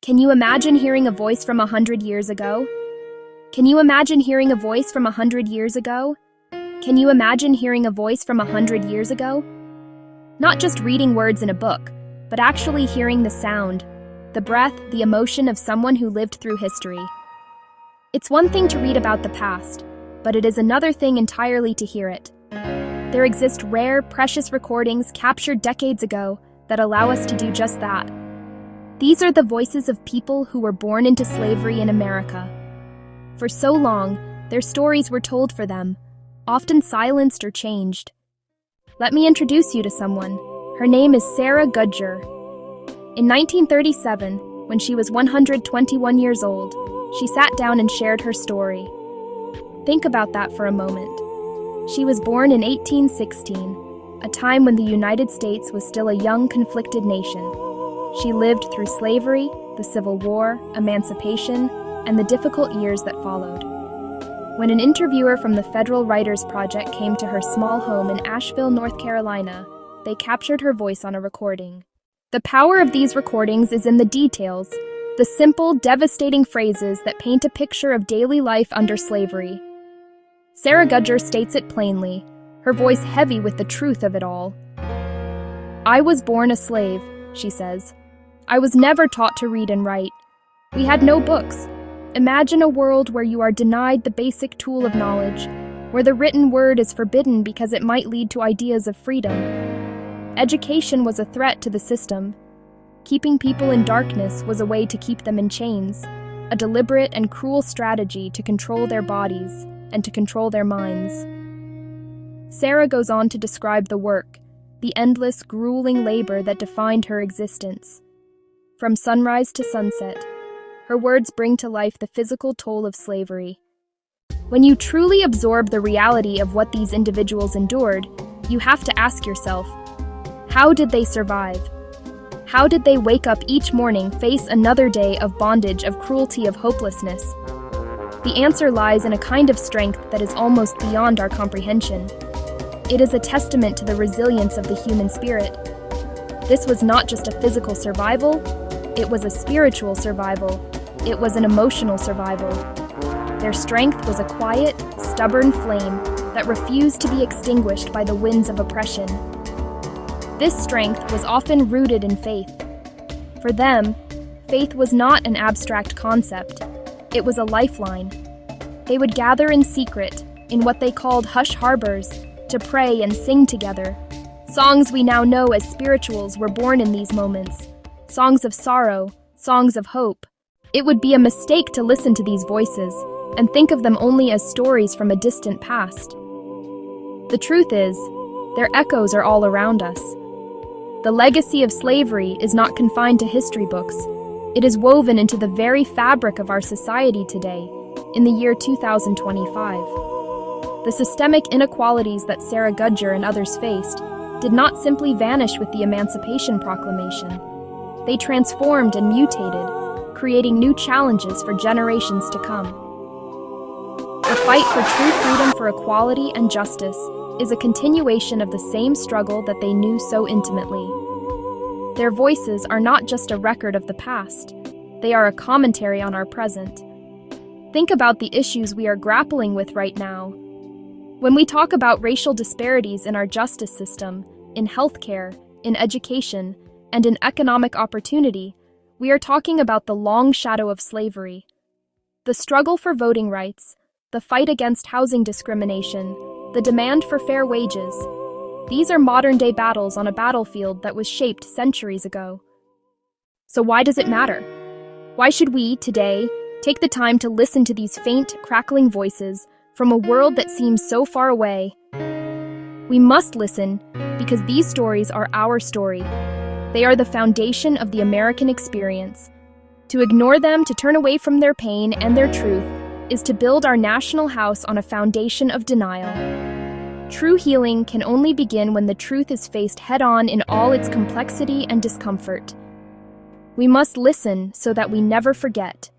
Can you imagine hearing a voice from 100 years ago? Can you imagine hearing a voice from 100 years ago? Can you imagine hearing a voice from 100 years ago? Not just reading words in a book, but actually hearing the sound, the breath, the emotion of someone who lived through history. It's one thing to read about the past, but it is another thing entirely to hear it. There exist rare, precious recordings captured decades ago that allow us to do just that. These are the voices of people who were born into slavery in America. For so long, their stories were told for them, often silenced or changed. Let me introduce you to someone. Her name is Sarah Gudger. In 1937, when she was 121 years old, she sat down and shared her story. Think about that for a moment. She was born in 1816, a time when the United States was still a young, conflicted nation. She lived through slavery, the Civil War, emancipation, and the difficult years that followed. When an interviewer from the Federal Writers Project came to her small home in Asheville, North Carolina, they captured her voice on a recording. The power of these recordings is in the details, the simple, devastating phrases that paint a picture of daily life under slavery. Sarah Gudger states it plainly, her voice heavy with the truth of it all. "I was born a slave," she says. "I was never taught to read and write. We had no books. Imagine a world where you are denied the basic tool of knowledge, where the written word is forbidden because it might lead to ideas of freedom. Education was a threat to the system. Keeping people in darkness was a way to keep them in chains, a deliberate and cruel strategy to control their bodies and to control their minds." Sarah goes on to describe the work, the endless, grueling labor that defined her existence. From sunrise to sunset, her words bring to life the physical toll of slavery. When you truly absorb the reality of what these individuals endured, you have to ask yourself, how did they survive? How did they wake up each morning, face another day of bondage, of cruelty, of hopelessness? The answer lies in a kind of strength that is almost beyond our comprehension. It is a testament to the resilience of the human spirit. This was not just a physical survival, it was a spiritual survival. It was an emotional survival. Their strength was a quiet, stubborn flame that refused to be extinguished by the winds of oppression. This strength was often rooted in faith. For them, faith was not an abstract concept. It was a lifeline. They would gather in secret, in what they called hush harbors, to pray and sing together. Songs we now know as spirituals were born in these moments. Songs of sorrow, songs of hope. It would be a mistake to listen to these voices and think of them only as stories from a distant past. The truth is, their echoes are all around us. The legacy of slavery is not confined to history books. It is woven into the very fabric of our society today, in the year 2025. The systemic inequalities that Sarah Gudger and others faced did not simply vanish with the Emancipation Proclamation. They transformed and mutated, creating new challenges for generations to come. The fight for true freedom, for equality and justice is a continuation of the same struggle that they knew so intimately. Their voices are not just a record of the past, they are a commentary on our present. Think about the issues we are grappling with right now. When we talk about racial disparities in our justice system, in healthcare, in education, and in economic opportunity, we are talking about the long shadow of slavery. The struggle for voting rights, the fight against housing discrimination, the demand for fair wages. These are modern-day battles on a battlefield that was shaped centuries ago. So why does it matter? Why should we, today, take the time to listen to these faint, crackling voices from a world that seems so far away? We must listen because these stories are our story. They are the foundation of the American experience. To ignore them, to turn away from their pain and their truth, is to build our national house on a foundation of denial. True healing can only begin when the truth is faced head-on in all its complexity and discomfort. We must listen so that we never forget.